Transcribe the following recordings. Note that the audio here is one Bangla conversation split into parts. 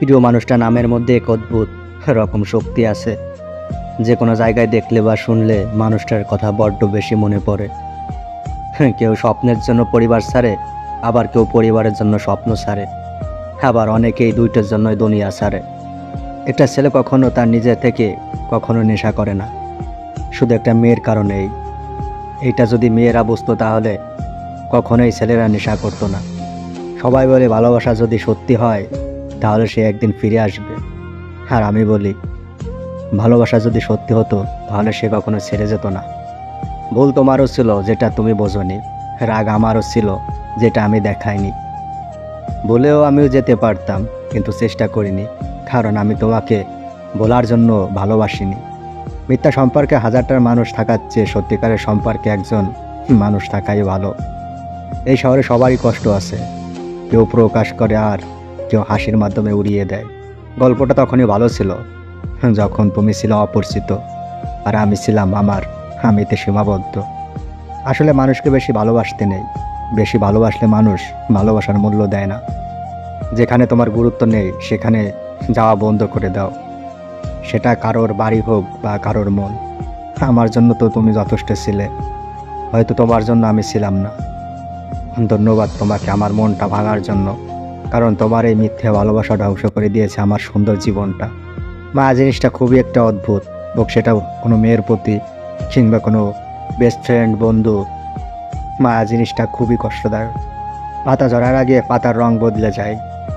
প্রিয় মানুষটা নামের মধ্যে এক অদ্ভুত রকম শক্তি আছে। যে কোনো জায়গায় দেখলে বা শুনলে মানুষটার কথা বড্ড বেশি মনে পড়ে। কেউ স্বপ্নের জন্য পরিবার ছাড়ে, আবার কেউ পরিবারের জন্য স্বপ্ন ছাড়ে, আবার অনেকেই দুইটার জন্যই দুনিয়া ছাড়ে। একটা ছেলে কখনো তার নিজে থেকে কখনো নেশা করে না, শুধু একটা মেয়ের কারণেই। এইটা যদি মেয়েরা বুঝতো তাহলে কখনোই ছেলেরা নেশা করতো না। সবাই বলে ভালোবাসা যদি সত্যি হয় তাহলে সে একদিন ফিরে আসবে, আর আমি বলি ভালোবাসা যদি সত্যি হতো তাহলে সে কখনো ছেড়ে যেত না। ভুল তোমারও ছিল যেটা তুমি বোঝোনি, রাগ আমারও ছিল যেটা আমি দেখাইনি। বলেও আমিও যেতে পারতাম, কিন্তু চেষ্টা করিনি, কারণ আমি তোমাকে বলার জন্য ভালোবাসিনি। মিথ্যা সম্পর্কে হাজারটার মানুষ থাকার চেয়ে সত্যিকারের সম্পর্কে একজন মানুষ থাকাই ভালো। এই শহরে সবারই কষ্ট আছে, কেউ প্রকাশ করে আর কেউ হাসির মাধ্যমে উড়িয়ে দেয়। গল্পটা তখনই ভালো ছিল যখন তুমি ছিল অপরিচিত আর আমি ছিলাম আমার আমিতে সীমাবদ্ধ। আসলে মানুষকে বেশি ভালোবাসতে নেই, বেশি ভালোবাসলে মানুষ ভালোবাসার মূল্য দেয় না। যেখানে তোমার গুরুত্ব নেই সেখানে যাওয়া বন্ধ করে দাও, সেটা কারোর বাড়ি হোক বা কারোর মন। আমার জন্য তো তুমি যথেষ্ট ছিলে, হয়তো তোমার জন্য আমি ছিলাম না। ধন্যবাদ তোমাকে আমার মনটা ভাঙার জন্য, কারণ তোমার এই মিথ্যে ভালোবাসা ধ্বংস করে দিয়েছে আমার সুন্দর জীবনটা। মায়া জিনিসটা খুবই একটা অদ্ভুত, হোক সেটা কোনো মেয়ের প্রতি কিংবা কোনো বেস্ট ফ্রেন্ড বন্ধু। মায়া জিনিসটা খুবই কষ্টদায়ক। পাতা ঝরার আগে পাতার রং বদলে যায়,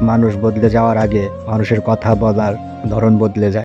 মানুষ বদলে যাওয়ার আগে মানুষের কথা বলার ধরন বদলে যায়।